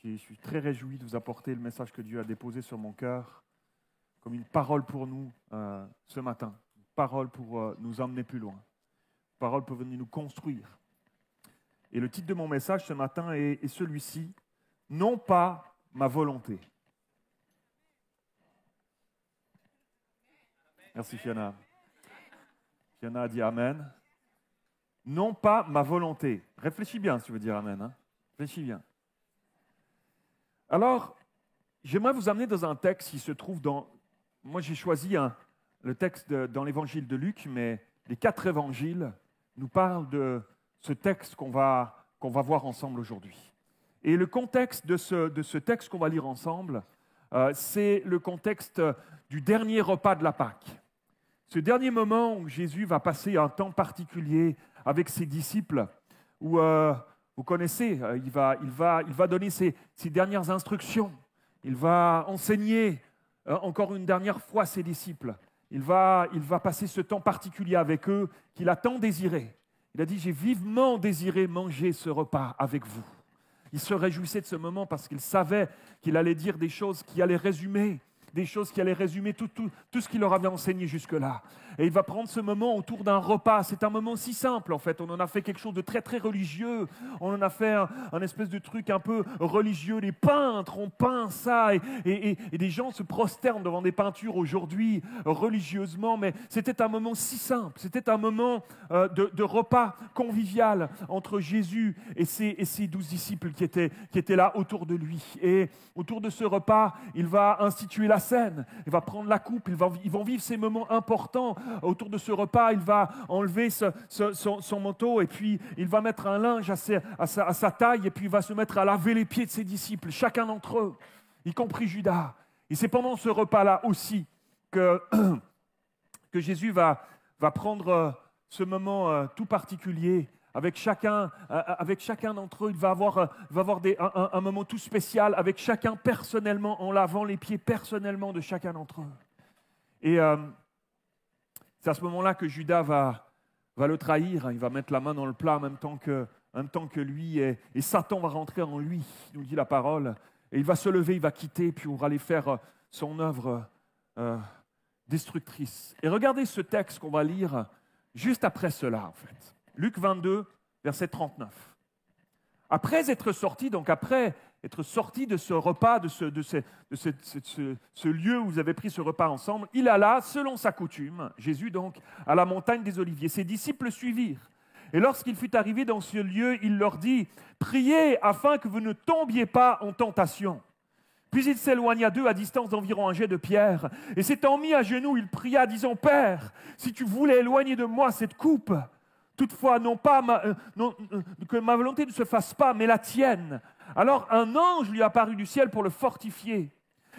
Je suis très réjoui de vous apporter le message que Dieu a déposé sur mon cœur comme une parole pour nous ce matin. Une parole pour nous emmener plus loin. Une parole pour venir nous construire. Et le titre de mon message ce matin est celui-ci, « Non pas ma volonté ». Merci Fiona. Fiona a dit Amen. Non pas ma volonté. Réfléchis bien si tu veux dire Amen. Hein? Réfléchis bien. Alors, j'aimerais vous amener dans un texte qui se trouve dans... Moi, j'ai choisi le texte dans l'évangile de Luc, mais les 4 évangiles nous parlent de ce texte qu'on va voir ensemble aujourd'hui. Et le contexte de ce texte qu'on va lire ensemble, c'est le contexte du dernier repas de la Pâque. Ce dernier moment où Jésus va passer un temps particulier avec ses disciples, où, vous connaissez, il va donner ses dernières instructions. Il va enseigner encore une dernière fois ses disciples. Il va passer ce temps particulier avec eux qu'il a tant désiré. Il a dit « J'ai vivement désiré manger ce repas avec vous ». Il se réjouissait de ce moment parce qu'il savait qu'il allait dire des choses qui allaient résumer tout ce qu'il leur avait enseigné jusque-là. Et il va prendre ce moment autour d'un repas. C'est un moment si simple, en fait. On en a fait quelque chose de très, très religieux. On en a fait un espèce de truc un peu religieux. Les peintres ont peint ça. Et des gens se prosternent devant des peintures aujourd'hui, religieusement. Mais c'était un moment si simple. C'était un moment de repas convivial entre Jésus et ses 12 disciples qui étaient là autour de lui. Et autour de ce repas, il va instituer la scène, il va prendre la coupe, ils vont vivre ces moments importants. Autour de ce repas, il va enlever son manteau et puis il va mettre un linge à sa taille et puis il va se mettre à laver les pieds de ses disciples, chacun d'entre eux, y compris Judas. Et c'est pendant ce repas-là aussi que Jésus va prendre ce moment tout particulier. Avec chacun d'entre eux, il va avoir un moment tout spécial, avec chacun personnellement, en lavant les pieds personnellement de chacun d'entre eux. Et c'est à ce moment-là que Judas va le trahir. Il va mettre la main dans le plat en même temps que lui, et Satan va rentrer en lui, nous dit la parole. Et il va se lever, il va quitter, puis on va aller faire son œuvre destructrice. Et regardez ce texte qu'on va lire juste après cela, en fait. Luc 22, verset 39. Après être sorti de ce repas, de ce lieu où vous avez pris ce repas ensemble, il alla, selon sa coutume, Jésus donc, à la montagne des Oliviers. Ses disciples le suivirent. Et lorsqu'il fut arrivé dans ce lieu, il leur dit « Priez afin que vous ne tombiez pas en tentation ». Puis il s'éloigna d'eux à distance d'environ un jet de pierre. Et s'étant mis à genoux, il pria, disant « Père, si tu voulais éloigner de moi cette coupe, toutefois, non pas que ma volonté ne se fasse pas, mais la tienne. » Alors un ange lui apparut du ciel pour le fortifier.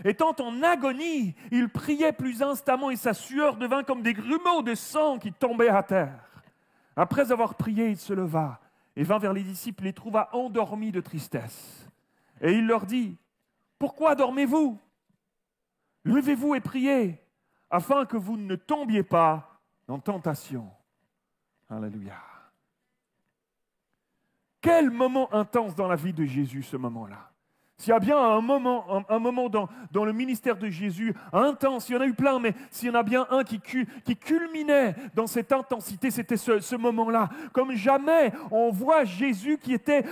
Étant en agonie, il priait plus instamment et sa sueur devint comme des grumeaux de sang qui tombaient à terre. Après avoir prié, il se leva et vint vers les disciples et les trouva endormis de tristesse. Et il leur dit « Pourquoi dormez-vous? Levez-vous et priez, afin que vous ne tombiez pas en tentation. » Alléluia. Quel moment intense dans la vie de Jésus, ce moment-là. S'il y a bien un moment dans le ministère de Jésus intense, il y en a eu plein, mais s'il y en a bien un qui culminait dans cette intensité, c'était ce moment-là. Comme jamais, on voit Jésus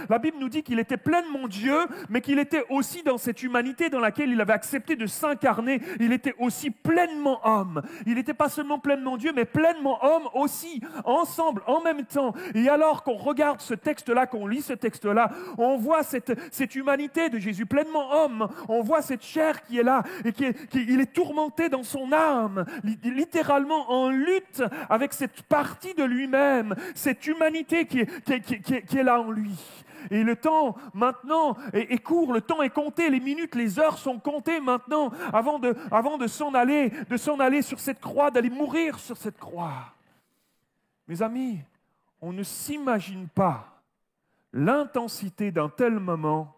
la Bible nous dit qu'il était pleinement Dieu, mais qu'il était aussi dans cette humanité dans laquelle il avait accepté de s'incarner, il était aussi pleinement homme. Il n'était pas seulement pleinement Dieu, mais pleinement homme aussi, ensemble, en même temps. Et alors qu'on regarde ce texte-là, qu'on lit ce texte-là, on voit cette humanité de Jésus pleinement homme, on voit cette chair qui est là et il est tourmenté dans son âme, littéralement en lutte avec cette partie de lui-même, cette humanité qui est là en lui. Et le temps maintenant est court, le temps est compté, les minutes, les heures sont comptées maintenant avant de s'en aller sur cette croix, d'aller mourir sur cette croix. Mes amis, on ne s'imagine pas l'intensité d'un tel moment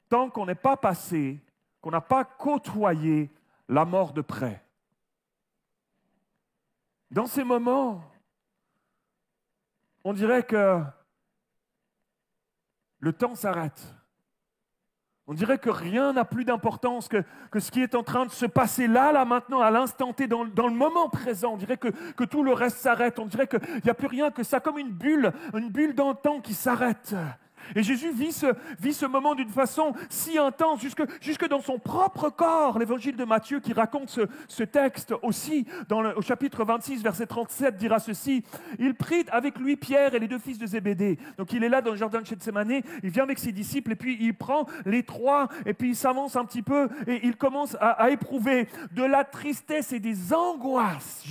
tant qu'on n'est pas passé, qu'on n'a pas côtoyé la mort de près. Dans ces moments, on dirait que le temps s'arrête. On dirait que rien n'a plus d'importance que ce qui est en train de se passer là, maintenant, à l'instant T, dans le moment présent. On dirait que tout le reste s'arrête. On dirait qu'il n'y a plus rien que ça, comme une bulle dans le temps qui s'arrête. Et Jésus vit ce moment d'une façon si intense, jusque dans son propre corps. L'évangile de Matthieu qui raconte ce texte aussi, au chapitre 26, verset 37, dira ceci. Il prit avec lui Pierre et les 2 fils de Zébédée. Donc il est là dans le jardin de Gethsémanée, il vient avec ses disciples et puis il prend les 3 et puis il s'avance un petit peu et il commence à éprouver de la tristesse et des angoisses.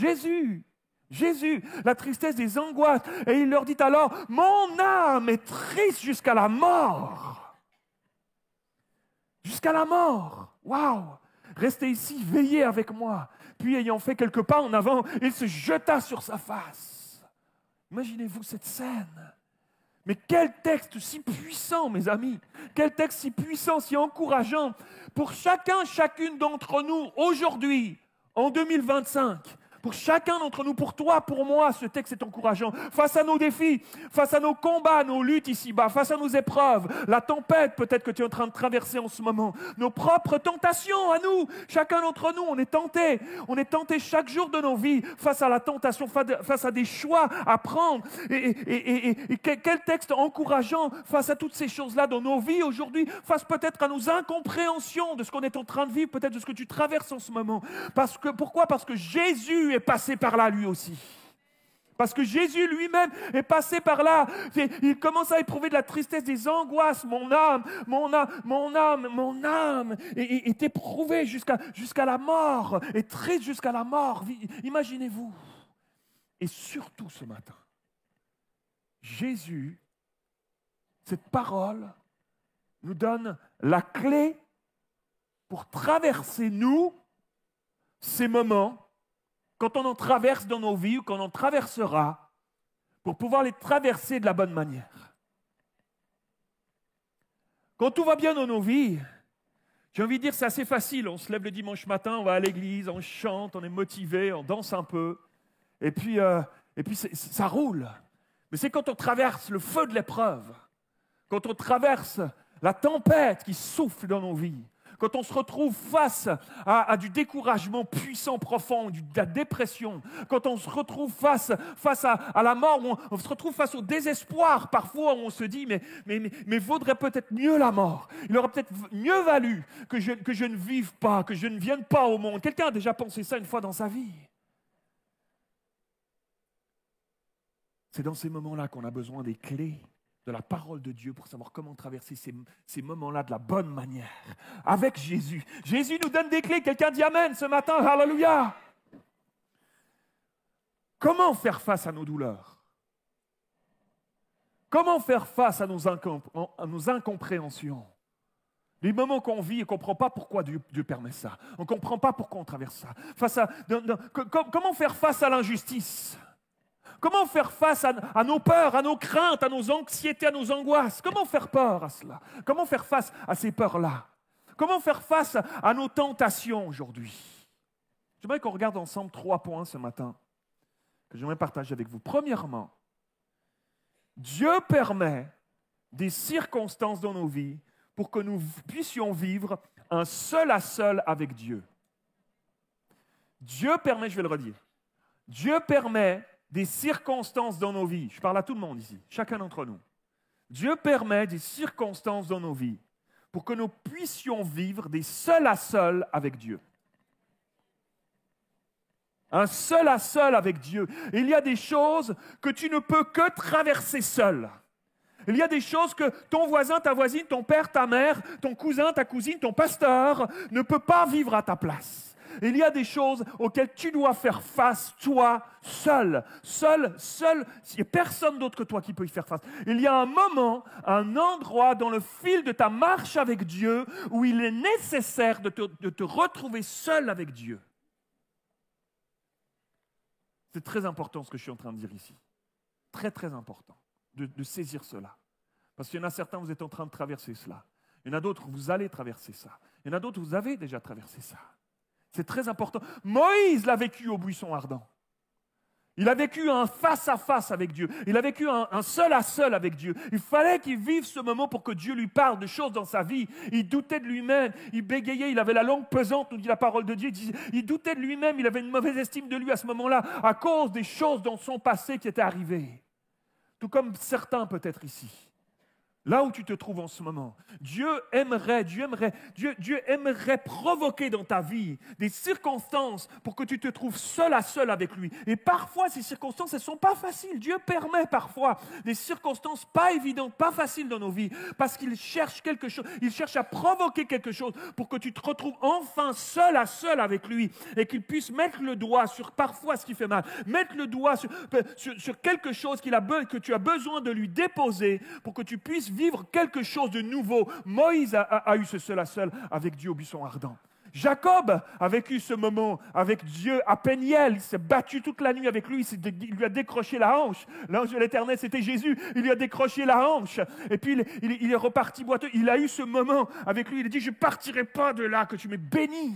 Jésus, la tristesse des angoisses. Et il leur dit alors, mon âme est triste jusqu'à la mort. Jusqu'à la mort. Waouh! Restez ici, veillez avec moi. Puis ayant fait quelques pas en avant, il se jeta sur sa face. Imaginez-vous cette scène. Mais quel texte si puissant, mes amis. Quel texte si puissant, si encourageant. Pour chacune d'entre nous, aujourd'hui, en 2025, pour chacun d'entre nous, pour toi, pour moi, ce texte est encourageant. Face à nos défis, face à nos combats, nos luttes ici-bas, face à nos épreuves, la tempête peut-être que tu es en train de traverser en ce moment, nos propres tentations à nous, chacun d'entre nous, on est tenté chaque jour de nos vies face à la tentation, face à des choix à prendre. Et quel texte encourageant face à toutes ces choses-là dans nos vies aujourd'hui, face peut-être à nos incompréhensions de ce qu'on est en train de vivre, peut-être de ce que tu traverses en ce moment. Pourquoi? Parce que Jésus est passé par là lui aussi. Parce que Jésus lui-même est passé par là. Il commence à éprouver de la tristesse, des angoisses. Mon âme est éprouvée jusqu'à la mort, est triste jusqu'à la mort. Imaginez-vous. Et surtout ce matin, Jésus, cette parole, nous donne la clé pour traverser, nous, ces moments, quand on en traverse dans nos vies ou quand on en traversera, pour pouvoir les traverser de la bonne manière. Quand tout va bien dans nos vies, j'ai envie de dire c'est assez facile. On se lève le dimanche matin, on va à l'église, on chante, on est motivé, on danse un peu. Et puis ça roule. Mais c'est quand on traverse le feu de l'épreuve, quand on traverse la tempête qui souffle dans nos vies, quand on se retrouve face à du découragement puissant, profond, de la dépression, quand on se retrouve face à la mort, on se retrouve face au désespoir, parfois où on se dit mais vaudrait peut-être mieux la mort. Il aurait peut-être mieux valu que je ne vive pas, que je ne vienne pas au monde. Quelqu'un a déjà pensé ça une fois dans sa vie? C'est dans ces moments-là qu'on a besoin des clés de la parole de Dieu pour savoir comment traverser ces moments-là de la bonne manière. Avec Jésus. Jésus nous donne des clés. Quelqu'un dit Amen ce matin. Alléluia. Comment faire face à nos douleurs? Comment faire face à nos incompréhensions? Les moments qu'on vit et qu'on ne comprend pas pourquoi Dieu permet ça. On ne comprend pas pourquoi on traverse ça. Comment faire face à l'injustice? Comment faire face à nos peurs, à nos craintes, à nos anxiétés, à nos angoisses? Comment faire peur à cela? Comment faire face à ces peurs-là? Comment faire face à nos tentations aujourd'hui? J'aimerais qu'on regarde ensemble 3 points ce matin que j'aimerais partager avec vous. Premièrement, Dieu permet des circonstances dans nos vies pour que nous puissions vivre un seul à seul avec Dieu. Dieu permet, je vais le redire, Dieu permet des circonstances dans nos vies. Je parle à tout le monde ici, chacun d'entre nous. Dieu permet des circonstances dans nos vies pour que nous puissions vivre des seuls à seuls avec Dieu. Un seul à seul avec Dieu. Et il y a des choses que tu ne peux que traverser seul. Il y a des choses que ton voisin, ta voisine, ton père, ta mère, ton cousin, ta cousine, ton pasteur ne peut pas vivre à ta place. Il y a des choses auxquelles tu dois faire face, toi, seul. Seul. Il n'y a personne d'autre que toi qui peut y faire face. Il y a un moment, un endroit dans le fil de ta marche avec Dieu où il est nécessaire de te retrouver seul avec Dieu. C'est très important ce que je suis en train de dire ici. Très, très important de saisir cela. Parce qu'il y en a certains, vous êtes en train de traverser cela. Il y en a d'autres, vous allez traverser ça. Il y en a d'autres, vous avez déjà traversé ça. C'est très important. Moïse l'a vécu au buisson ardent. Il a vécu un face-à-face avec Dieu. Il a vécu un seul-à-seul avec Dieu. Il fallait qu'il vive ce moment pour que Dieu lui parle de choses dans sa vie. Il doutait de lui-même. Il bégayait. Il avait la langue pesante, nous dit la parole de Dieu. Il doutait de lui-même. Il avait une mauvaise estime de lui à ce moment-là à cause des choses dans son passé qui étaient arrivées. Tout comme certains peut-être ici. Là où tu te trouves en ce moment, Dieu aimerait provoquer dans ta vie des circonstances pour que tu te trouves seul à seul avec lui. Et parfois, ces circonstances, elles ne sont pas faciles. Dieu permet parfois des circonstances pas évidentes, pas faciles dans nos vies, parce qu'il cherche quelque chose, il cherche à provoquer quelque chose pour que tu te retrouves enfin seul à seul avec lui et qu'il puisse mettre le doigt sur parfois ce qui fait mal, mettre le doigt sur quelque chose que tu as besoin de lui déposer pour que tu puisses vivre quelque chose de nouveau. Moïse a eu ce seul à seul avec Dieu au buisson ardent. Jacob a vécu ce moment avec Dieu à Péniel. Il s'est battu toute la nuit avec lui. Il lui a décroché la hanche. L'ange de l'Éternel, c'était Jésus. Il lui a décroché la hanche. Et puis, il est reparti boiteux. Il a eu ce moment avec lui. Il a dit, je ne partirai pas de là, que tu m'aies béni.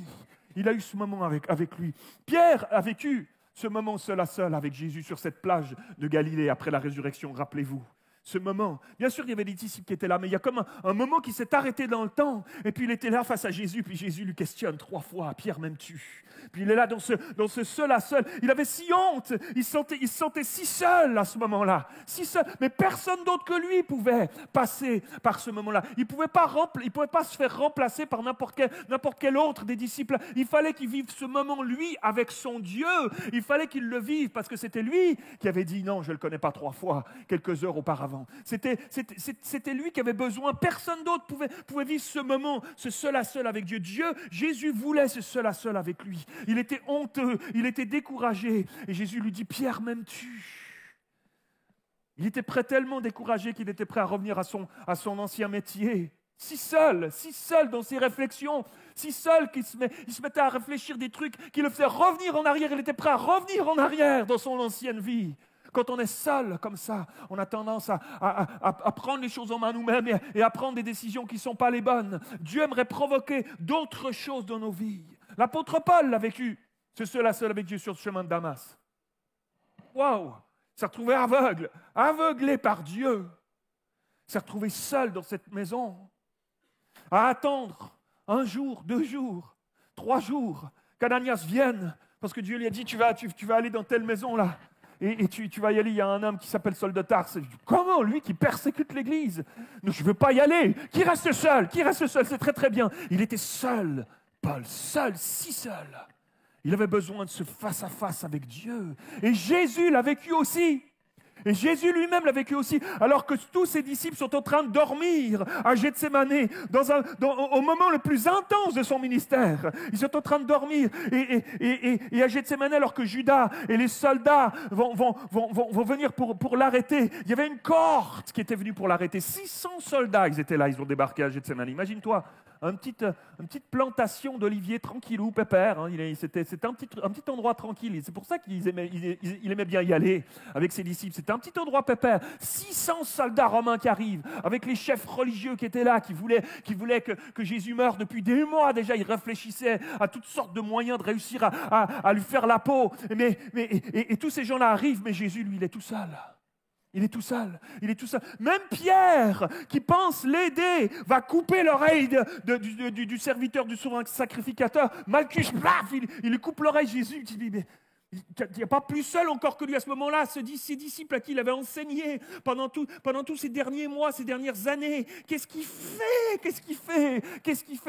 Il a eu ce moment avec lui. Pierre a vécu ce moment seul à seul avec Jésus sur cette plage de Galilée après la résurrection, rappelez-vous. Ce moment. Bien sûr, il y avait des disciples qui étaient là, mais il y a comme un moment qui s'est arrêté dans le temps. Et puis, il était là face à Jésus, puis Jésus lui questionne 3 fois, Pierre, m'aimes-tu? Puis il est là dans ce seul à seul. Il avait si honte, il se sentait si seul à ce moment-là. Si seul, mais personne d'autre que lui pouvait passer par ce moment-là. Il ne pouvait pas se faire remplacer par n'importe quel autre des disciples. Il fallait qu'il vive ce moment, lui, avec son Dieu. Il fallait qu'il le vive, parce que c'était lui qui avait dit non, je ne le connais pas 3 fois, quelques heures auparavant. C'était lui qui avait besoin. Personne d'autre pouvait vivre ce moment, ce seul à seul avec Dieu. Jésus voulait ce seul à seul avec lui. Il était honteux, il était découragé. Et Jésus lui dit, Pierre, m'aimes-tu? Il était tellement découragé qu'il était prêt à revenir à son ancien métier. Si seul dans ses réflexions, si seul qu'il se mettait à réfléchir des trucs qui le faisaient revenir en arrière. Il était prêt à revenir en arrière dans son ancienne vie. Quand on est seul comme ça, on a tendance à prendre les choses en main nous-mêmes et à prendre des décisions qui ne sont pas les bonnes. Dieu aimerait provoquer d'autres choses dans nos vies. L'apôtre Paul l'a vécu, ce seul à seul avec Dieu sur le chemin de Damas. Waouh! Il s'est retrouvé aveuglé par Dieu. Il s'est retrouvé seul dans cette maison, à attendre 1 jour, 2 jours, 3 jours, qu'Ananias vienne, parce que Dieu lui a dit, tu vas aller dans telle maison là. Et tu vas y aller, il y a un homme qui s'appelle Saul de Tarse. Comment, lui qui persécute l'Église? Je ne veux pas y aller. Qui reste seul? C'est très très bien. Il était seul, Paul, seul, si seul. Il avait besoin de ce face-à-face avec Dieu. Et Jésus l'a vécu aussi. Et Jésus lui-même l'a vécu aussi, alors que tous ses disciples sont en train de dormir à Gethsémanée, au moment le plus intense de son ministère. Ils sont en train de dormir. Et à Gethsémanée, alors que Judas et les soldats vont venir pour l'arrêter, il y avait une cohorte qui était venue pour l'arrêter. 600 soldats, ils étaient là, ils ont débarqué à Gethsémanée. Imagine-toi, une petite plantation d'oliviers tranquillou, pépère. Hein. C'était un petit endroit tranquille. C'est pour ça qu'il aimait bien y aller avec ses disciples. C'était un petit endroit pépère. 600 soldats romains qui arrivent, avec les chefs religieux qui étaient là, qui voulaient que Jésus meure depuis des mois déjà. Ils réfléchissaient à toutes sortes de moyens de réussir à lui faire la peau. Et tous ces gens-là arrivent, mais Jésus, lui, il est tout seul. Il est tout seul. Même Pierre, qui pense l'aider, va couper l'oreille du serviteur du souverain sacrificateur. Malchus, plaf, il lui coupe l'oreille. Jésus dit, mais il n'y a pas plus seul encore que lui à ce moment-là, ses disciples à qui il avait enseigné pendant tous ces derniers mois, ces dernières années. Qu'est-ce qu'il fait?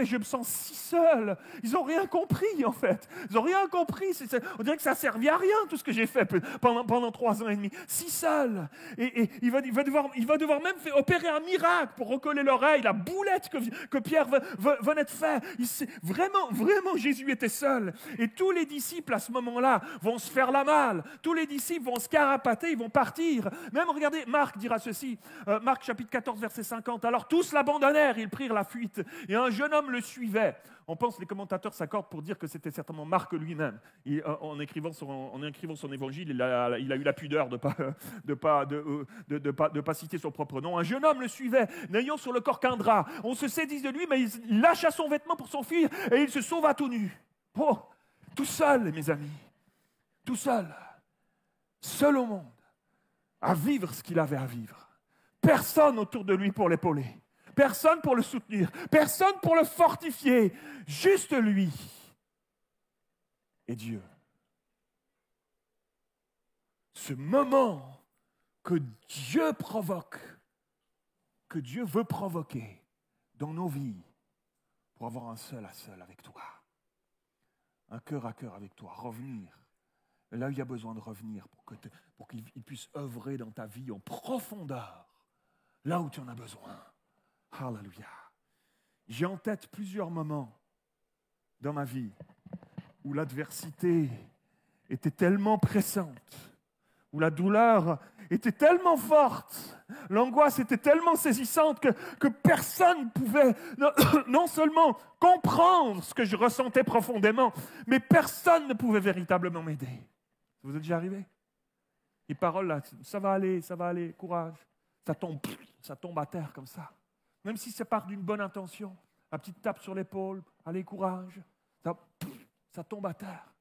Je me sens si seul. Ils n'ont rien compris en fait. Ils n'ont rien compris. On dirait que ça n'a servi à rien tout ce que j'ai fait pendant 3 ans et demi. Si seul. Et il va devoir même opérer un miracle pour recoller l'oreille, la boulette que Pierre venait de faire. Vraiment, Jésus était seul. Et tous les disciples à ce moment-là vont se faire la malle. Tous les disciples vont se carapater, ils vont partir. Même, regardez, Marc dira ceci, Marc chapitre 14, verset 50. Alors tous l'abandonnèrent, ils prirent la fuite, et un jeune homme le suivait. On pense, les commentateurs s'accordent pour dire que c'était certainement Marc lui-même. En écrivant son évangile, il a eu la pudeur de pas citer son propre nom. Un jeune homme le suivait, n'ayant sur le corps qu'un drap. On se saisit de lui, mais il lâcha son vêtement pour s'enfuir, et il se sauva tout nu. Oh, tout seul, mes amis. Tout seul. seul au monde, à vivre ce qu'il avait à vivre. Personne autour de lui pour l'épauler. Personne pour le soutenir. Personne pour le fortifier. Juste lui et Dieu. Ce moment que Dieu provoque, que Dieu veut provoquer dans nos vies pour avoir un seul à seul avec toi. Un cœur à cœur avec toi. Revenir. Et là, il y a besoin de revenir pour qu'il puisse œuvrer dans ta vie en profondeur. Là où tu en as besoin. Alléluia. J'ai en tête plusieurs moments dans ma vie où l'adversité était tellement pressante, où la douleur était tellement forte, l'angoisse était tellement saisissante que personne ne pouvait non seulement comprendre ce que je ressentais profondément, mais personne ne pouvait véritablement m'aider. Ça vous est déjà arrivé? Les paroles là, ça va aller, courage. Ça tombe à terre comme ça. Même si ça part d'une bonne intention, la petite tape sur l'épaule, allez, courage, ça tombe à terre.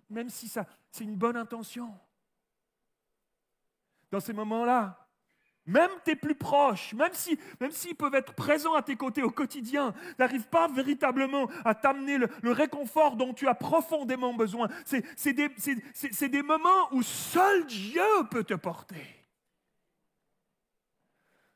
Même si c'est une bonne intention. Dans ces moments-là, même tes plus proches, même s'ils peuvent être présents à tes côtés au quotidien, n'arrivent pas véritablement à t'amener le réconfort dont tu as profondément besoin. C'est des moments où seul Dieu peut te porter.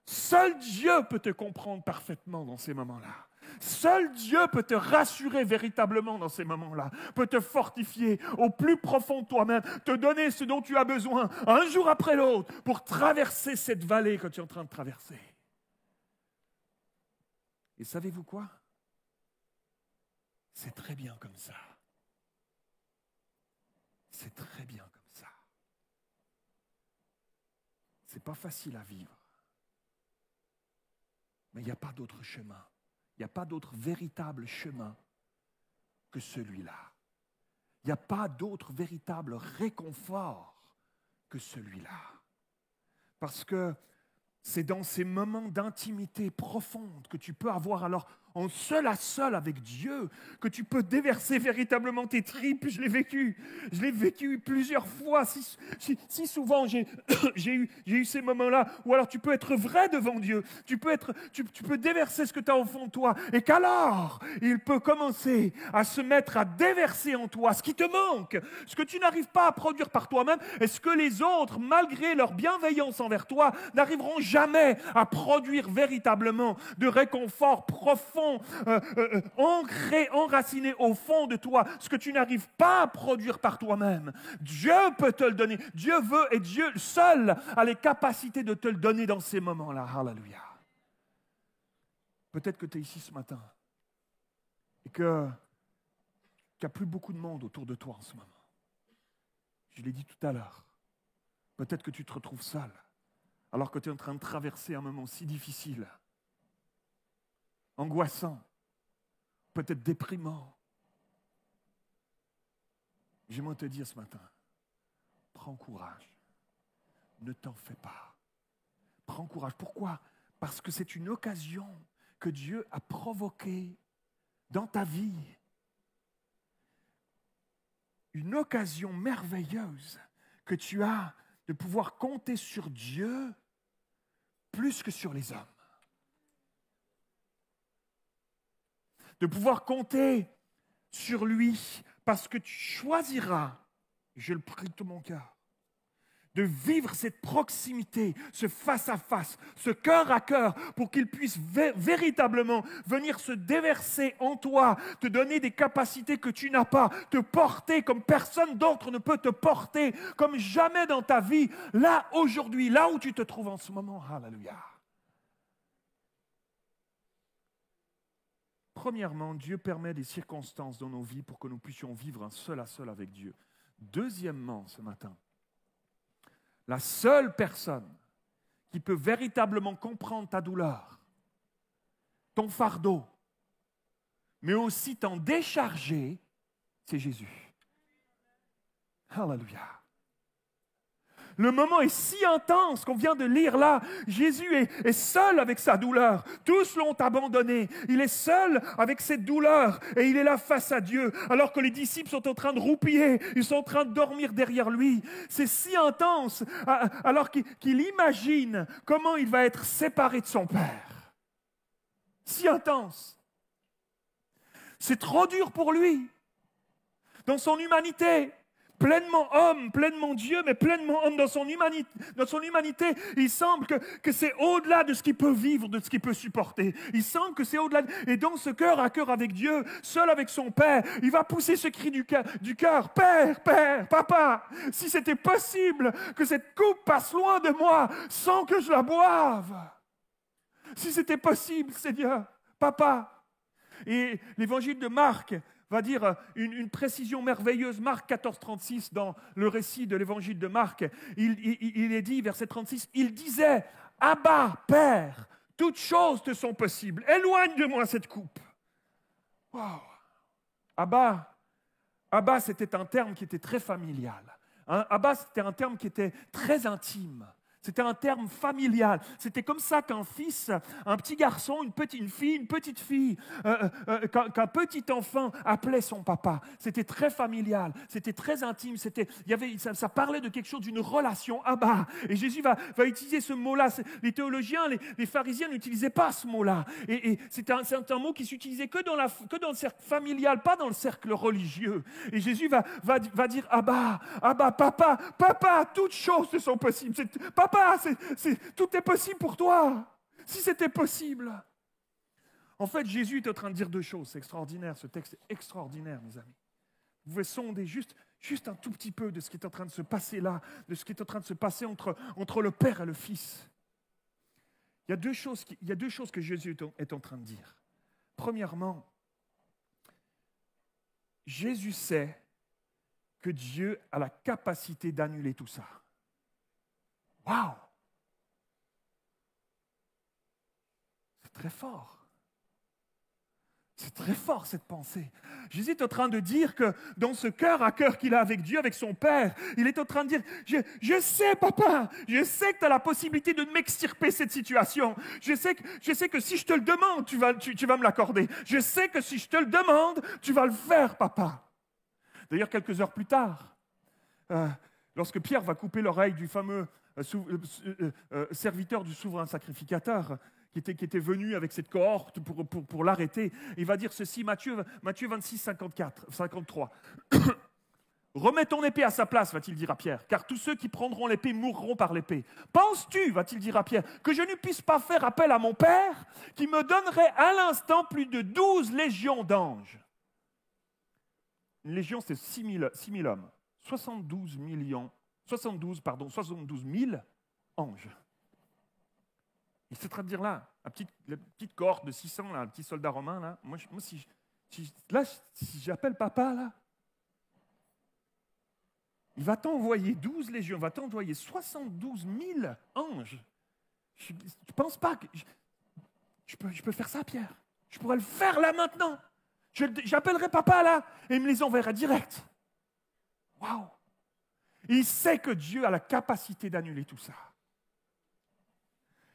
Seul Dieu peut te comprendre parfaitement dans ces moments-là. Seul Dieu peut te rassurer véritablement dans ces moments-là, peut te fortifier au plus profond de toi-même, te donner ce dont tu as besoin, un jour après l'autre, pour traverser cette vallée que tu es en train de traverser. Et savez-vous quoi? C'est très bien comme ça. C'est très bien comme ça. C'est pas facile à vivre. Mais il n'y a pas d'autre chemin. Il n'y a pas d'autre véritable chemin que celui-là. Il n'y a pas d'autre véritable réconfort que celui-là. Parce que c'est dans ces moments d'intimité profonde que tu peux avoir alors en seul à seul avec Dieu, que tu peux déverser véritablement tes tripes. Je l'ai vécu plusieurs fois, si souvent j'ai eu ces moments-là, où alors tu peux être vrai devant Dieu, tu peux déverser ce que tu as au fond de toi, et qu'alors il peut commencer à se mettre à déverser en toi ce qui te manque, ce que tu n'arrives pas à produire par toi-même, et ce que les autres, malgré leur bienveillance envers toi, n'arriveront jamais à produire véritablement de réconfort profond, ancré, enraciné au fond de toi, ce que tu n'arrives pas à produire par toi-même. Dieu peut te le donner. Dieu veut, et Dieu seul a les capacités de te le donner dans ces moments-là. Alléluia. Peut-être que tu es ici ce matin et qu'il n'y a plus beaucoup de monde autour de toi en ce moment. Je l'ai dit tout à l'heure. Peut-être que tu te retrouves seul alors que tu es en train de traverser un moment si difficile, angoissant, peut-être déprimant. J'aimerais te dire ce matin, prends courage, ne t'en fais pas. Prends courage. Pourquoi? Parce que c'est une occasion que Dieu a provoquée dans ta vie. Une occasion merveilleuse que tu as de pouvoir compter sur Dieu plus que sur les hommes. De pouvoir compter sur lui parce que tu choisiras, je le prie de tout mon cœur, de vivre cette proximité, ce face-à-face, ce cœur à cœur, pour qu'il puisse véritablement venir se déverser en toi, te donner des capacités que tu n'as pas, te porter comme personne d'autre ne peut te porter, comme jamais dans ta vie, là, aujourd'hui, là où tu te trouves en ce moment. Alléluia. Premièrement, Dieu permet des circonstances dans nos vies pour que nous puissions vivre un seul à seul avec Dieu. Deuxièmement, ce matin, la seule personne qui peut véritablement comprendre ta douleur, ton fardeau, mais aussi t'en décharger, c'est Jésus. Alléluia. Le moment est si intense qu'on vient de lire là. Jésus est seul avec sa douleur. Tous l'ont abandonné. Il est seul avec cette douleur et il est là face à Dieu alors que les disciples sont en train de roupiller. Ils sont en train de dormir derrière lui. C'est si intense alors qu'il imagine comment il va être séparé de son Père. Si intense. C'est trop dur pour lui. Dans son humanité, pleinement homme, pleinement Dieu, mais pleinement homme dans son humanité, il semble que c'est au-delà de ce qu'il peut vivre, de ce qu'il peut supporter. Il semble que c'est au-delà. Et dans ce cœur à cœur avec Dieu, seul avec son Père, il va pousser ce cri du cœur, Père, Père, Papa, si c'était possible que cette coupe passe loin de moi sans que je la boive. Si c'était possible, Seigneur, Papa. Et l'évangile de Marc va dire une précision merveilleuse. Marc 14, 36, dans le récit de l'évangile de Marc, il est dit, verset 36, il disait, « Abba, Père, toutes choses te sont possibles. Éloigne de moi cette coupe. » Wow. Abba, c'était un terme qui était très familial. Abba, c'était un terme qui était très intime. C'était un terme familial. C'était comme ça qu'un fils, un petit garçon, une petite fille, qu'un petit enfant appelait son papa. C'était très familial, c'était très intime. Ça parlait de quelque chose, d'une relation. Abba. Et Jésus va utiliser ce mot-là. Les théologiens, les pharisiens n'utilisaient pas ce mot-là. Et c'est un mot qui s'utilisait que dans le cercle familial, pas dans le cercle religieux. Et Jésus va dire Abba, papa, toutes choses te sont possibles. Papa, tout est possible pour toi. Si c'était possible. En fait, Jésus est en train de dire deux choses. C'est extraordinaire, ce texte est extraordinaire, mes amis. Vous pouvez sonder juste un tout petit peu de ce qui est en train de se passer là, de ce qui est en train de se passer entre le Père et le Fils. Il y a deux choses que Jésus est en train de dire. Premièrement, Jésus sait que Dieu a la capacité d'annuler tout ça. Waouh! C'est très fort. C'est très fort cette pensée. Jésus est en train de dire que dans ce cœur à cœur qu'il a avec Dieu, avec son Père, il est en train de dire, je sais papa, je sais que tu as la possibilité de m'extirper cette situation. Je sais que si je te le demande, tu vas me l'accorder. Je sais que si je te le demande, tu vas le faire papa. D'ailleurs, quelques heures plus tard, lorsque Pierre va couper l'oreille du fameux serviteur du souverain sacrificateur, qui était venu avec cette cohorte pour l'arrêter, il va dire ceci, Matthieu 26, 53. Remets ton épée à sa place, va-t-il dire à Pierre, car tous ceux qui prendront l'épée mourront par l'épée. Penses-tu, va-t-il dire à Pierre, que je ne puisse pas faire appel à mon Père, qui me donnerait à l'instant plus de 12 légions d'anges? Une légion, c'est 6 000 hommes. 72 000 anges. Il est en train de dire là, la petite cohorte de 600, là, un petit soldat romain, là, moi si j'appelle papa, là, il va t'envoyer 12 légions, il va t'envoyer 72 000 anges. Je ne pense pas que je peux faire ça, Pierre. Je pourrais le faire là maintenant. J'appellerai papa là et il me les enverra direct. Waouh! Il sait que Dieu a la capacité d'annuler tout ça.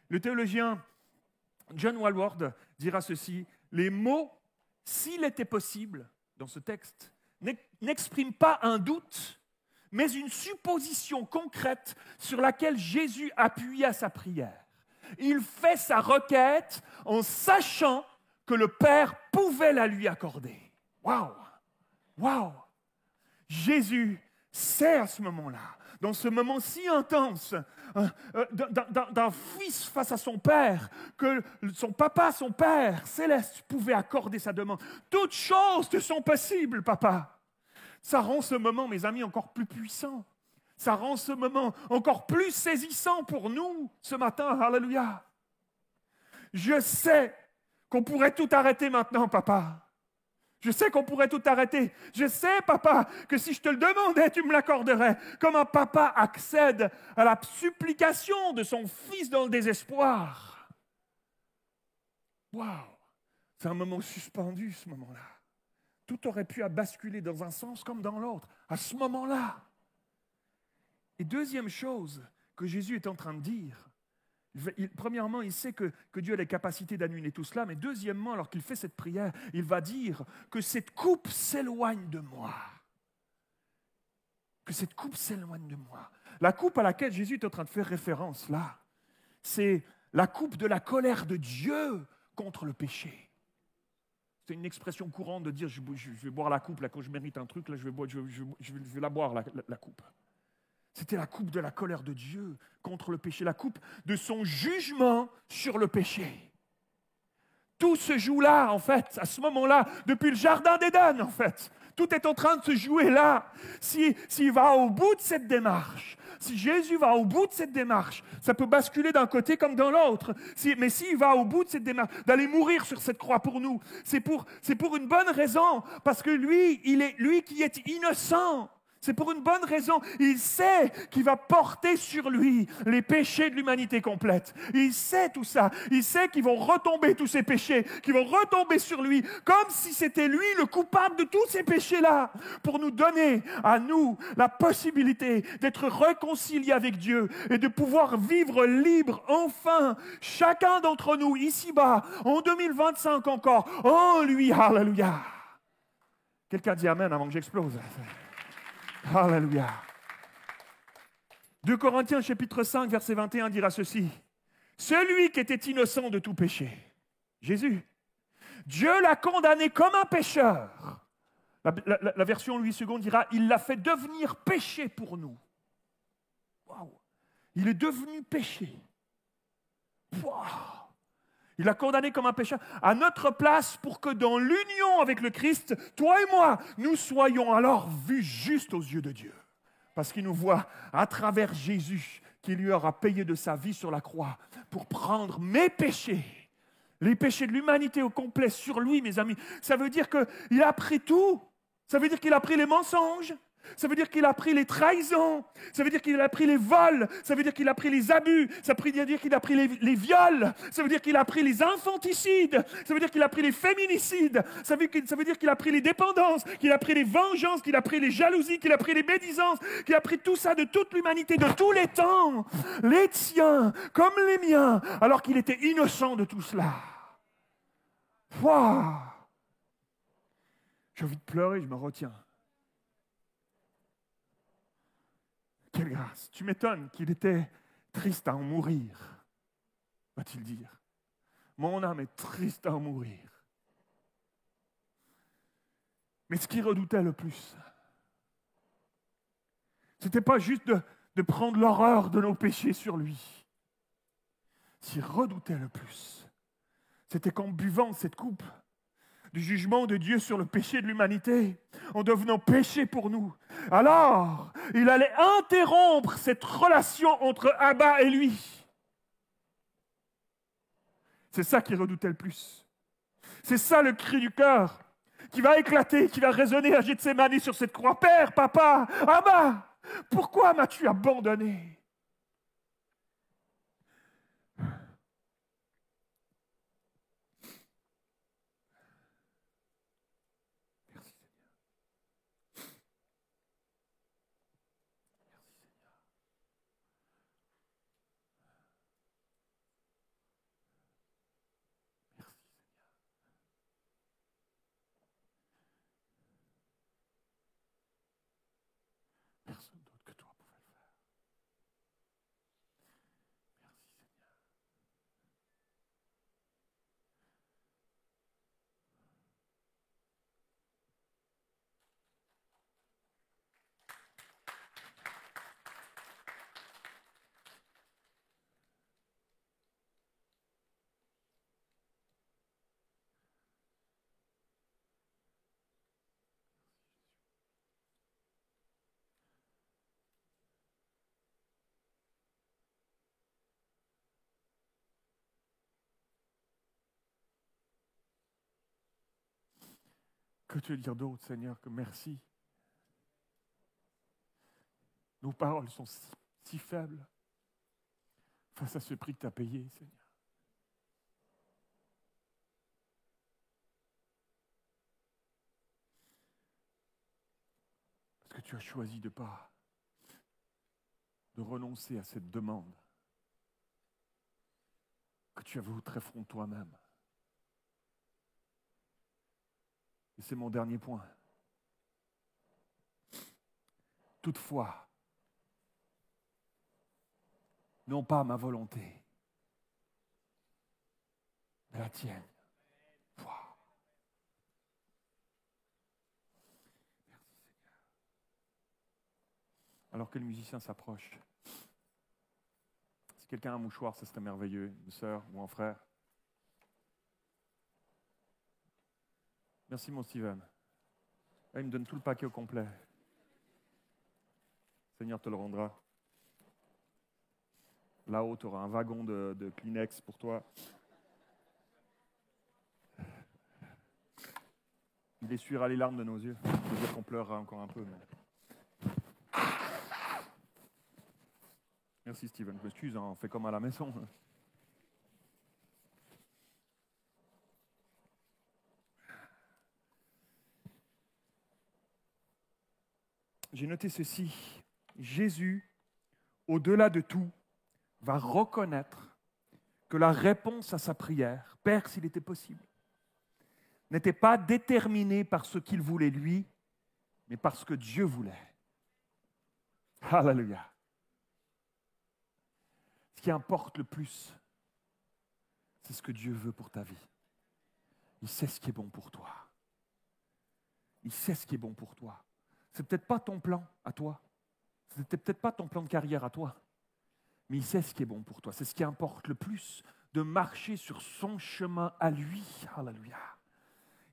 Le théologien John Walworth dira ceci, les mots « s'il était possible » dans ce texte n'expriment pas un doute, mais une supposition concrète sur laquelle Jésus appuya sa prière. Il fait sa requête en sachant que le Père pouvait la lui accorder. Waouh! Waouh! Jésus sait à ce moment-là, dans ce moment si intense d'un fils face à son père, que son papa, son père céleste pouvait accorder sa demande. Toutes choses te sont possibles, papa. Ça rend ce moment, mes amis, encore plus puissant. Ça rend ce moment encore plus saisissant pour nous ce matin. Alléluia. Je sais qu'on pourrait tout arrêter maintenant, papa. Je sais qu'on pourrait tout arrêter. Je sais, papa, que si je te le demandais, tu me l'accorderais. Comme un papa accède à la supplication de son fils dans le désespoir. Waouh! C'est un moment suspendu, ce moment-là. Tout aurait pu basculer dans un sens comme dans l'autre. À ce moment-là, Et deuxième chose que Jésus est en train de dire, premièrement, il sait que Dieu a les capacités d'annuler tout cela, mais deuxièmement, alors qu'il fait cette prière, il va dire que cette coupe s'éloigne de moi. Que cette coupe s'éloigne de moi. La coupe à laquelle Jésus est en train de faire référence là, c'est la coupe de la colère de Dieu contre le péché. C'est une expression courante de dire je vais boire la coupe, là, quand je mérite un truc, là, je vais la boire, la coupe. C'était la coupe de la colère de Dieu contre le péché, la coupe de son jugement sur le péché. Tout se joue là, en fait, à ce moment-là, depuis le jardin d'Éden, en fait. Tout est en train de se jouer là. S'il va au bout de cette démarche, si Jésus va au bout de cette démarche, ça peut basculer d'un côté comme dans l'autre. Mais s'il va au bout de cette démarche, d'aller mourir sur cette croix pour nous, c'est pour une bonne raison, parce que lui qui est innocent. C'est pour une bonne raison. Il sait qu'il va porter sur lui les péchés de l'humanité complète. Il sait tout ça. Il sait qu'ils vont retomber tous ces péchés, qu'ils vont retomber sur lui, comme si c'était lui le coupable de tous ces péchés-là, pour nous donner à nous la possibilité d'être réconciliés avec Dieu et de pouvoir vivre libre, enfin, chacun d'entre nous, ici-bas, en 2025 encore, en lui. Alléluia. Quelqu'un dit Amen avant que j'explose. Alléluia. 2 Corinthiens chapitre 5, verset 21 dira ceci. Celui qui était innocent de tout péché, Jésus, Dieu l'a condamné comme un pécheur. La version Louis II dira, il l'a fait devenir péché pour nous. Wow. Il est devenu péché. Wow. Il l'a condamné comme un pécheur à notre place pour que dans l'union avec le Christ, toi et moi, nous soyons alors vus justes aux yeux de Dieu. Parce qu'il nous voit à travers Jésus qui lui aura payé de sa vie sur la croix pour prendre mes péchés, les péchés de l'humanité au complet sur lui, mes amis. Ça veut dire qu'il a pris tout. Ça veut dire qu'il a pris les mensonges. Ça veut dire qu'il a pris les trahisons, ça veut dire qu'il a pris les vols, ça veut dire qu'il a pris les abus, ça veut dire qu'il a pris les viols, ça veut dire qu'il a pris les infanticides, ça veut dire qu'il a pris les féminicides, ça veut dire qu'il a pris les dépendances, qu'il a pris les vengeances, qu'il a pris les jalousies, qu'il a pris les médisances, qu'il a pris tout ça de toute l'humanité, de tous les temps, les tiens comme les miens, alors qu'il était innocent de tout cela. Wow. J'ai envie de pleurer, je me retiens. Quelle grâce! Tu m'étonnes qu'il était triste à en mourir, va-t-il dire. Mon âme est triste à en mourir. Mais ce qu'il redoutait le plus, ce n'était pas juste de prendre l'horreur de nos péchés sur lui. Ce qu'il redoutait le plus, c'était qu'en buvant cette coupe du jugement de Dieu sur le péché de l'humanité, en devenant péché pour nous, alors il allait interrompre cette relation entre Abba et lui. C'est ça qu'il redoutait le plus. C'est ça le cri du cœur qui va éclater, qui va résonner à Gethsémani sur cette croix. Père, papa, Abba, pourquoi m'as-tu abandonné? Personne d'autre que toi pouvait le faire. Merci Seigneur. Que te dire d'autre, Seigneur, que merci. Nos paroles sont si faibles face à ce prix que tu as payé, Seigneur. Parce que tu as choisi de ne pas de renoncer à cette demande que tu avais au tréfonds de toi-même. Et c'est mon dernier point. Toutefois, non pas ma volonté, mais la tienne. Wow. Merci Seigneur. Alors que le musicien s'approche, si quelqu'un a un mouchoir, ça serait merveilleux, une sœur ou un frère. Merci mon Steven. Là, il me donne tout le paquet au complet. Seigneur te le rendra. Là-haut, tu auras un wagon de Kleenex pour toi. Il essuiera les larmes de nos yeux. Je veux dire qu'on pleurera encore un peu. Mais... Merci Steven. Je m'excuse, on fait comme à la maison. J'ai noté ceci. Jésus, au-delà de tout, va reconnaître que la réponse à sa prière, Père, s'il était possible, n'était pas déterminée par ce qu'il voulait lui, mais par ce que Dieu voulait. Alléluia. Ce qui importe le plus, c'est ce que Dieu veut pour ta vie. Il sait ce qui est bon pour toi. Il sait ce qui est bon pour toi. C'est peut-être pas ton plan à toi. C'était peut-être pas ton plan de carrière à toi. Mais il sait ce qui est bon pour toi. C'est ce qui importe le plus, de marcher sur son chemin à lui. Alléluia.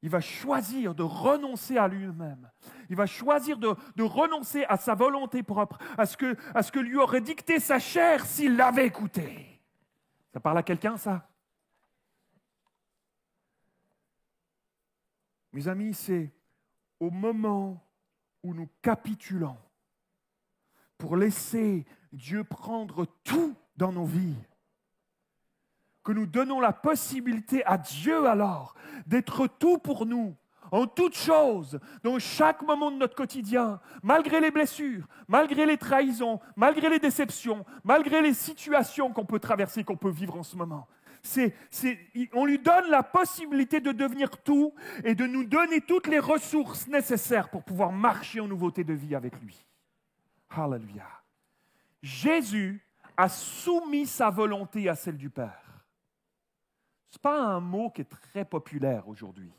Il va choisir de renoncer à lui-même. Il va choisir de renoncer à sa volonté propre, à ce que lui aurait dicté sa chair s'il l'avait écouté. Ça parle à quelqu'un, ça? Mes amis, c'est au moment où nous capitulons pour laisser Dieu prendre tout dans nos vies, que nous donnons la possibilité à Dieu alors d'être tout pour nous, en toutes choses, dans chaque moment de notre quotidien, malgré les blessures, malgré les trahisons, malgré les déceptions, malgré les situations qu'on peut traverser, qu'on peut vivre en ce moment. On lui donne la possibilité de devenir tout et de nous donner toutes les ressources nécessaires pour pouvoir marcher en nouveauté de vie avec lui. Alléluia. Jésus a soumis sa volonté à celle du Père. Ce n'est pas un mot qui est très populaire aujourd'hui,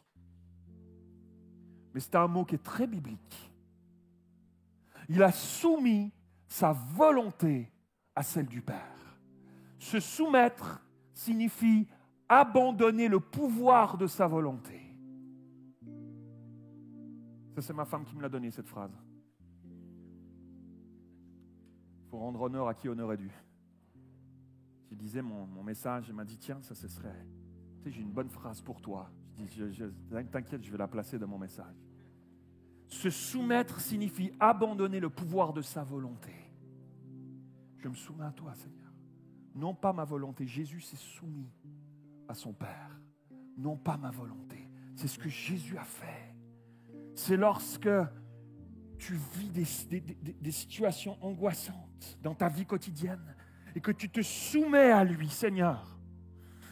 mais c'est un mot qui est très biblique. Il a soumis sa volonté à celle du Père. Se soumettre signifie abandonner le pouvoir de sa volonté. Ça, c'est ma femme qui me l'a donné, cette phrase. Il faut rendre honneur à qui honneur est dû. Je disais mon message, elle m'a dit, tiens, ça ce serait... Tu sais, j'ai une bonne phrase pour toi. Je dis, t'inquiète, je vais la placer dans mon message. Se soumettre signifie abandonner le pouvoir de sa volonté. Je me soumets à toi, Seigneur. Non pas ma volonté. Jésus s'est soumis à son Père. Non pas ma volonté. C'est ce que Jésus a fait. C'est lorsque tu vis des situations angoissantes dans ta vie quotidienne et que tu te soumets à lui, Seigneur.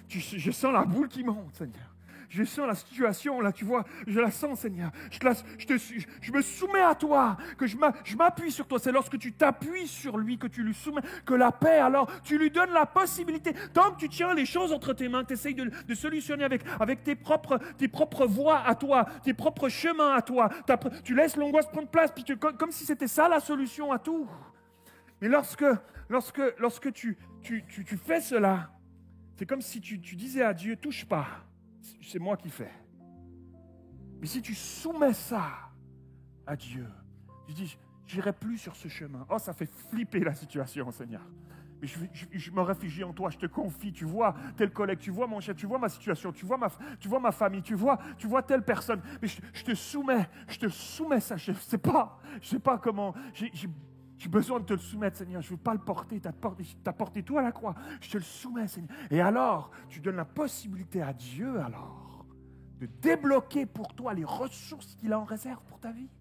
Je sens la boule qui monte, Seigneur. Je sens la situation, là, tu vois, je la sens, Seigneur. Je me soumets à toi, que je m'appuie sur toi. C'est lorsque tu t'appuies sur lui, que tu lui soumets, que la paix, alors, tu lui donnes la possibilité. Tant que tu tiens les choses entre tes mains, tu essayes de solutionner avec tes propres voies à toi, tes propres chemins à toi. Tu laisses l'angoisse prendre place, puis comme si c'était ça la solution à tout. Mais lorsque tu fais cela, c'est comme si tu disais à Dieu, touche pas, c'est moi qui fais. Mais si tu soumets ça à Dieu, tu dis, j'irai plus sur ce chemin. Oh, ça fait flipper la situation, Seigneur. Mais je me réfugie en toi, je te confie, tu vois tel collègue, tu vois mon chef, tu vois ma situation, tu vois ma famille, tu vois telle personne. Mais je te soumets ça, je sais pas comment, j'ai besoin de te le soumettre, Seigneur. Je ne veux pas le porter. Tu as porté tout à la croix. Je te le soumets, Seigneur. Et alors, tu donnes la possibilité à Dieu, alors, de débloquer pour toi les ressources qu'il a en réserve pour ta vie.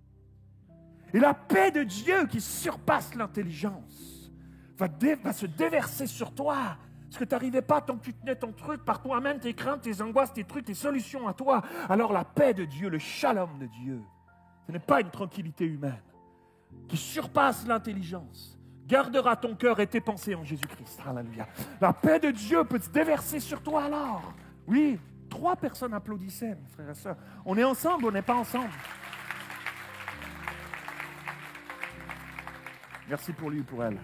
Et la paix de Dieu qui surpasse l'intelligence va se déverser sur toi. Parce que tu n'arrivais pas tant que tu tenais ton truc par toi-même, tes craintes, tes angoisses, tes trucs, tes solutions à toi. Alors la paix de Dieu, le shalom de Dieu, ce n'est pas une tranquillité humaine qui surpasse l'intelligence, gardera ton cœur et tes pensées en Jésus-Christ. Alléluia. La paix de Dieu peut se déverser sur toi alors. Oui, 3 personnes applaudissaient, mes frères et sœurs. On est ensemble, on n'est pas ensemble. Merci pour lui ou pour elle.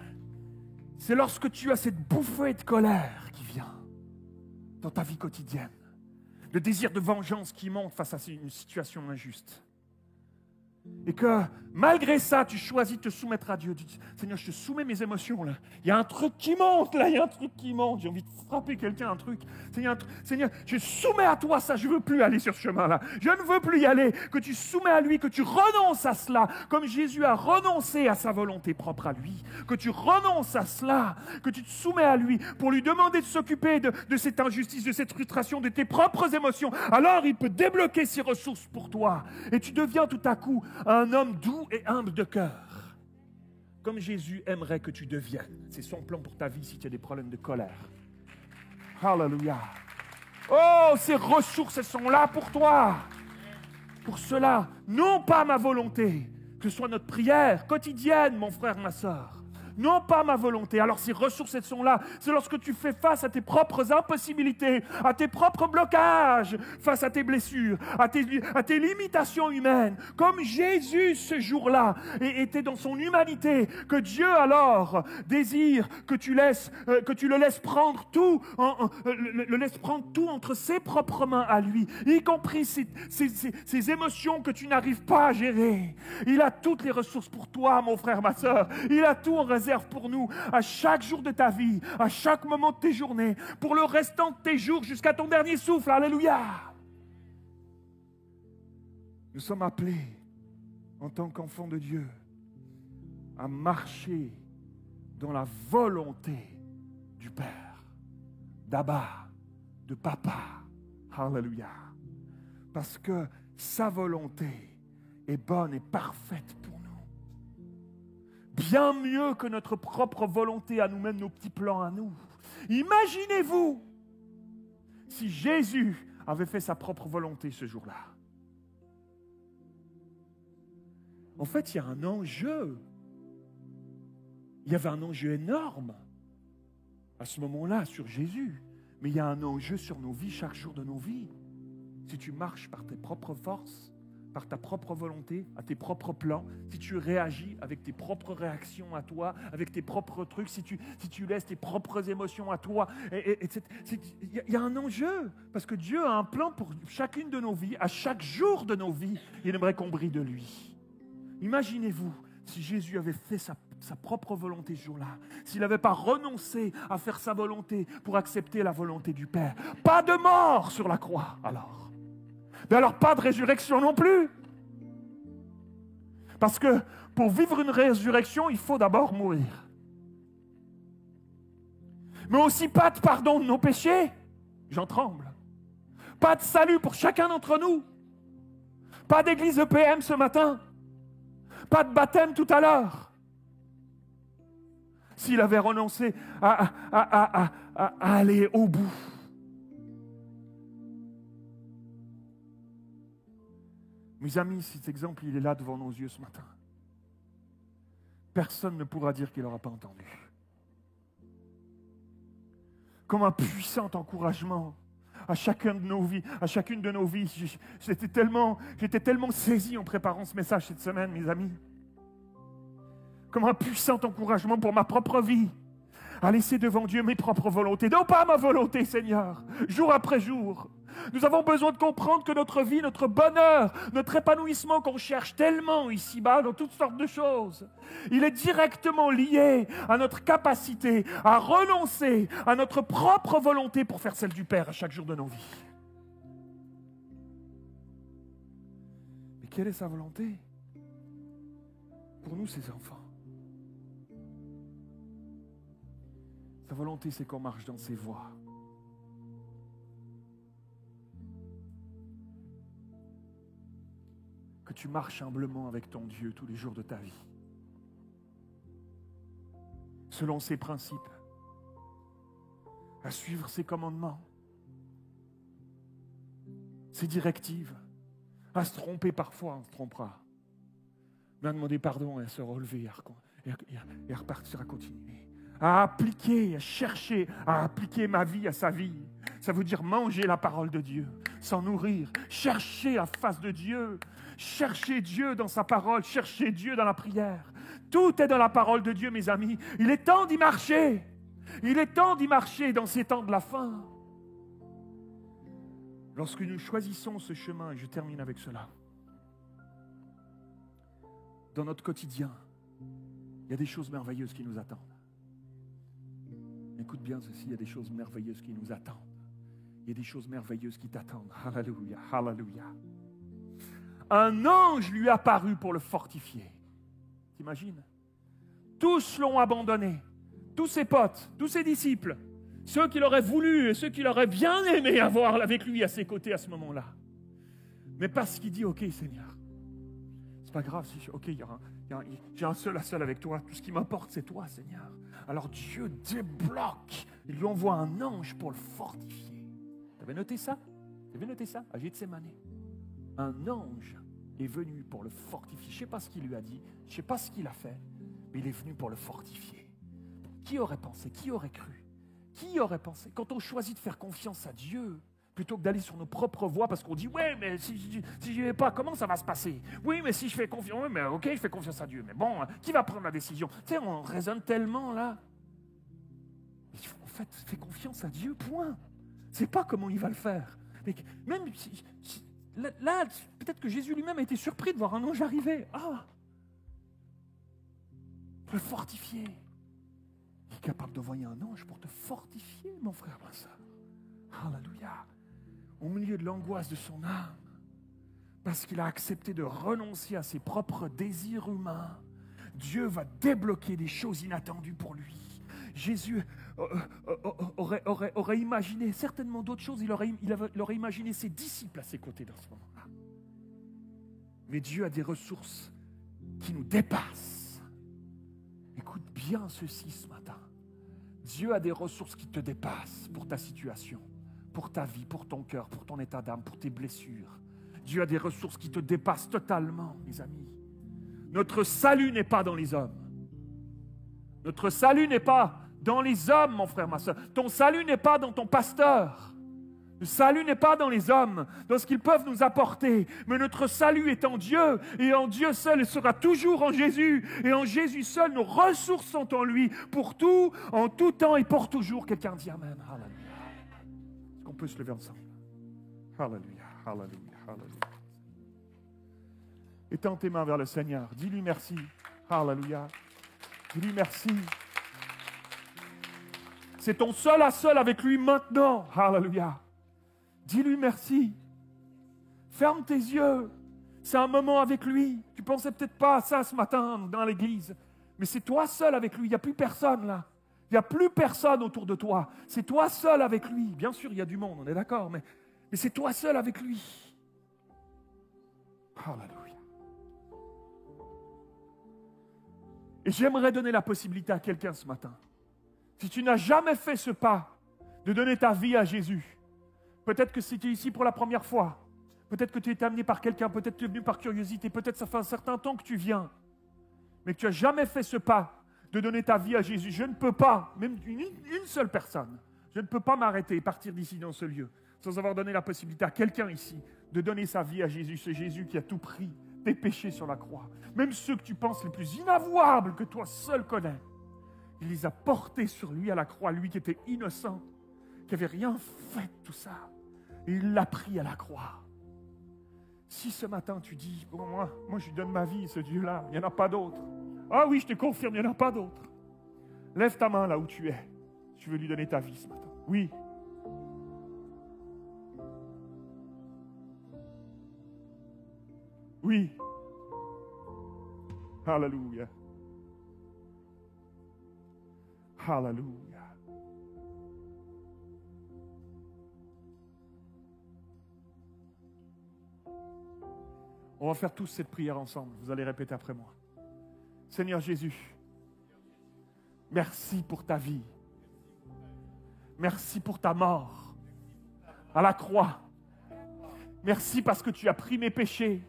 C'est lorsque tu as cette bouffée de colère qui vient dans ta vie quotidienne, le désir de vengeance qui monte face à une situation injuste. Et que malgré ça, tu choisis de te soumettre à Dieu. Tu dis, Seigneur, je te soumets mes émotions là. Il y a un truc qui monte là, il y a un truc qui monte. J'ai envie de frapper quelqu'un, un truc. Seigneur, je soumets à toi ça, je ne veux plus aller sur ce chemin-là. Je ne veux plus y aller. Que tu soumets à lui, que tu renonces à cela, comme Jésus a renoncé à sa volonté propre à lui. Que tu renonces à cela, que tu te soumets à lui pour lui demander de s'occuper de cette injustice, de cette frustration, de tes propres émotions. Alors il peut débloquer ses ressources pour toi. Et tu deviens tout à coup un homme doux et humble de cœur, comme Jésus aimerait que tu deviennes. C'est son plan pour ta vie si tu as des problèmes de colère. Alléluia. Oh, ces ressources, elles sont là pour toi. Pour cela, non pas ma volonté, que ce soit notre prière quotidienne, mon frère, ma soeur. Non pas ma volonté. Alors ces ressources, elles sont là. C'est lorsque tu fais face à tes propres impossibilités, à tes propres blocages, face à tes blessures, à tes limitations humaines. Comme Jésus ce jour-là était dans son humanité, que Dieu alors désire que tu le laisses prendre tout, le laisse prendre tout entre ses propres mains à lui, y compris ces émotions que tu n'arrives pas à gérer. Il a toutes les ressources pour toi, mon frère, ma soeur. Il a tout en réserve pour nous, à chaque jour de ta vie, à chaque moment de tes journées, pour le restant de tes jours, jusqu'à ton dernier souffle. Alléluia! Nous sommes appelés, en tant qu'enfants de Dieu, à marcher dans la volonté du Père, d'Abba, de Papa. Alléluia! Parce que sa volonté est bonne et parfaite pour nous. Bien mieux que notre propre volonté à nous-mêmes, nos petits plans à nous. Imaginez-vous si Jésus avait fait sa propre volonté ce jour-là. En fait, il y a un enjeu. Il y avait un enjeu énorme à ce moment-là sur Jésus. Mais il y a un enjeu sur nos vies, chaque jour de nos vies. Si tu marches par tes propres forces, par ta propre volonté, à tes propres plans, si tu réagis avec tes propres réactions à toi, avec tes propres trucs, si tu laisses tes propres émotions à toi, il y a un enjeu, parce que Dieu a un plan pour chacune de nos vies, à chaque jour de nos vies, il aimerait qu'on brille de lui. Imaginez-vous si Jésus avait fait sa propre volonté ce jour-là, s'il n'avait pas renoncé à faire sa volonté pour accepter la volonté du Père. Pas de mort sur la croix, alors. Mais alors pas de résurrection non plus. Parce que pour vivre une résurrection, il faut d'abord mourir. Mais aussi pas de pardon de nos péchés. J'en tremble. Pas de salut pour chacun d'entre nous. Pas d'église EPM ce matin. Pas de baptême tout à l'heure. S'il avait renoncé à aller au bout. Mes amis, cet exemple, il est là devant nos yeux ce matin. Personne ne pourra dire qu'il n'aura pas entendu. Comme un puissant encouragement à chacune de nos vies. J'étais tellement saisi en préparant ce message cette semaine, mes amis. Comme un puissant encouragement pour ma propre vie. À laisser devant Dieu mes propres volontés. Non pas ma volonté, Seigneur, jour après jour. Nous avons besoin de comprendre que notre vie, notre bonheur, notre épanouissement qu'on cherche tellement ici-bas dans toutes sortes de choses, il est directement lié à notre capacité à renoncer à notre propre volonté pour faire celle du Père à chaque jour de nos vies. Mais quelle est sa volonté pour nous, ses enfants? Sa volonté, c'est qu'on marche dans ses voies. Que tu marches humblement avec ton Dieu tous les jours de ta vie. selon ses principes, à suivre ses commandements, ses directives, à se tromper parfois, on se trompera, mais à demander pardon et à se relever et à repartir, à continuer, à appliquer, à chercher, à appliquer ma vie à sa vie. Ça veut dire manger la parole de Dieu, s'en nourrir, chercher la face de Dieu, chercher Dieu dans sa parole, chercher Dieu dans la prière. Tout est dans la parole de Dieu, mes amis. Il est temps d'y marcher. Il est temps d'y marcher dans ces temps de la fin. Lorsque nous choisissons ce chemin, et je termine avec cela, dans notre quotidien, il y a des choses merveilleuses qui nous attendent. Écoute bien ceci, il y a des choses merveilleuses qui nous attendent. Il y a des choses merveilleuses qui t'attendent. Alléluia, alléluia. Un ange lui apparut pour le fortifier. T'imagines? Tous l'ont abandonné. Tous ses potes, tous ses disciples, ceux qu'il aurait voulu et ceux qu'il aurait bien aimé avoir avec lui à ses côtés à ce moment-là. Mais parce qu'il dit, OK Seigneur, c'est pas grave, j'ai un seul à seul avec toi, tout ce qui m'importe c'est toi Seigneur. Alors Dieu débloque, il lui envoie un ange pour le fortifier. Tu avais noté ça? Tu avais noté ça? À Gethsémane. Un ange est venu pour le fortifier. Je ne sais pas ce qu'il lui a dit, je ne sais pas ce qu'il a fait, mais il est venu pour le fortifier. Qui aurait pensé? Qui aurait cru? Qui aurait pensé? Quand on choisit de faire confiance à Dieu, plutôt que d'aller sur nos propres voies, parce qu'on dit, ouais, mais si je n'y vais pas, comment ça va se passer? Oui, mais si je fais confiance, oui, mais ok, je fais confiance à Dieu, mais bon, qui va prendre la décision? Tu sais, on raisonne tellement, là. En fait, fais confiance à Dieu, point. C'est pas comment il va le faire. Mais même là, peut-être que Jésus lui-même a été surpris de voir un ange arriver. Ah! Pour le fortifier. Il est capable d'envoyer un ange pour te fortifier, mon frère, ma soeur. Alléluia. Au milieu de l'angoisse de son âme, parce qu'il a accepté de renoncer à ses propres désirs humains, Dieu va débloquer des choses inattendues pour lui. Jésus aurait imaginé certainement d'autres choses, il aurait imaginé ses disciples à ses côtés dans ce moment-là. Mais Dieu a des ressources qui nous dépassent. Écoute bien ceci ce matin. Dieu a des ressources qui te dépassent pour ta situation, pour ta vie, pour ton cœur, pour ton état d'âme, pour tes blessures. Dieu a des ressources qui te dépassent totalement, mes amis. Notre salut n'est pas dans les hommes. Notre salut n'est pas dans les hommes, mon frère, ma soeur. Ton salut n'est pas dans ton pasteur. Le salut n'est pas dans les hommes, dans ce qu'ils peuvent nous apporter. Mais notre salut est en Dieu. Et en Dieu seul, il sera toujours en Jésus. Et en Jésus seul, nos ressources sont en lui. Pour tout, en tout temps et pour toujours. Quelqu'un dit Amen. Alléluia. Est-ce qu'on peut se lever ensemble? Alléluia, alléluia, alléluia. Étends tes mains vers le Seigneur. Dis-lui merci. Alléluia. Dis-lui merci. C'est ton seul à seul avec lui maintenant. Alléluia. Dis-lui merci. Ferme tes yeux. C'est un moment avec lui. Tu ne pensais peut-être pas à ça ce matin dans l'église. Mais c'est toi seul avec lui. Il n'y a plus personne là. Il n'y a plus personne autour de toi. C'est toi seul avec lui. Bien sûr, il y a du monde, on est d'accord. Mais c'est toi seul avec lui. Alléluia. Et j'aimerais donner la possibilité à quelqu'un ce matin. Si tu n'as jamais fait ce pas de donner ta vie à Jésus, peut-être que c'était ici pour la première fois, peut-être que tu es amené par quelqu'un, peut-être que tu es venu par curiosité, peut-être que ça fait un certain temps que tu viens, mais que tu n'as jamais fait ce pas de donner ta vie à Jésus. Je ne peux pas, même une seule personne, je ne peux pas m'arrêter et partir d'ici dans ce lieu sans avoir donné la possibilité à quelqu'un ici de donner sa vie à Jésus, ce Jésus qui a tout pris, tes péchés sur la croix, même ceux que tu penses les plus inavouables que toi seul connais. Il les a portés sur lui à la croix, lui qui était innocent, qui n'avait rien fait de tout ça. Et il l'a pris à la croix. Si ce matin tu dis, bon, moi je lui donne ma vie, ce Dieu-là, il n'y en a pas d'autre. Ah oui, je te confirme, il n'y en a pas d'autre. Lève ta main là où tu es. Tu veux lui donner ta vie ce matin. Oui. Oui. Alléluia. Alléluia. On va faire tous cette prière ensemble. Vous allez répéter après moi. Seigneur Jésus, Merci pour ta vie. Merci pour ta mort à la croix. Merci parce que tu as pris mes péchés.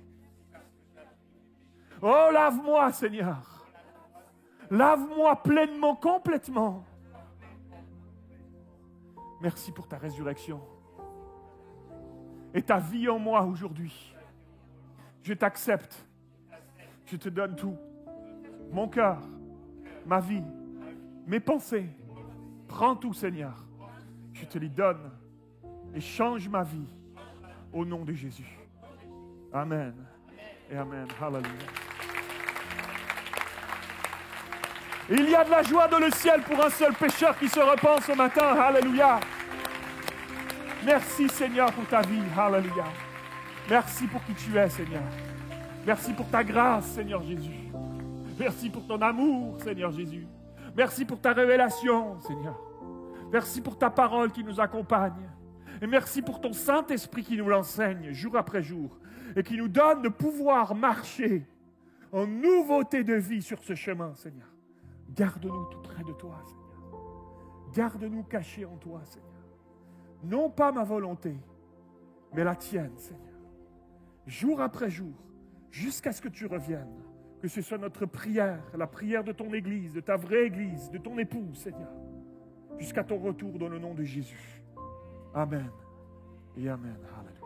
Oh, lave-moi, Seigneur. Lave-moi pleinement, complètement. Merci pour ta résurrection et ta vie en moi aujourd'hui. Je t'accepte. Je te donne tout. Mon cœur, ma vie, mes pensées. Prends tout, Seigneur. Je te les donne et change ma vie au nom de Jésus. Amen et amen. Hallelujah. Il y a de la joie dans le ciel pour un seul pécheur qui se repent ce matin. Alléluia. Merci Seigneur pour ta vie. Alléluia. Merci pour qui tu es, Seigneur. Merci pour ta grâce, Seigneur Jésus. Merci pour ton amour, Seigneur Jésus. Merci pour ta révélation, Seigneur. Merci pour ta parole qui nous accompagne. Et merci pour ton Saint-Esprit qui nous l'enseigne jour après jour et qui nous donne de pouvoir marcher en nouveauté de vie sur ce chemin, Seigneur. Garde-nous tout près de toi, Seigneur. Garde-nous cachés en toi, Seigneur. Non pas ma volonté, mais la tienne, Seigneur. Jour après jour, jusqu'à ce que tu reviennes. Que ce soit notre prière, la prière de ton Église, de ta vraie Église, de ton époux, Seigneur. Jusqu'à ton retour dans le nom de Jésus. Amen et amen. Hallelujah.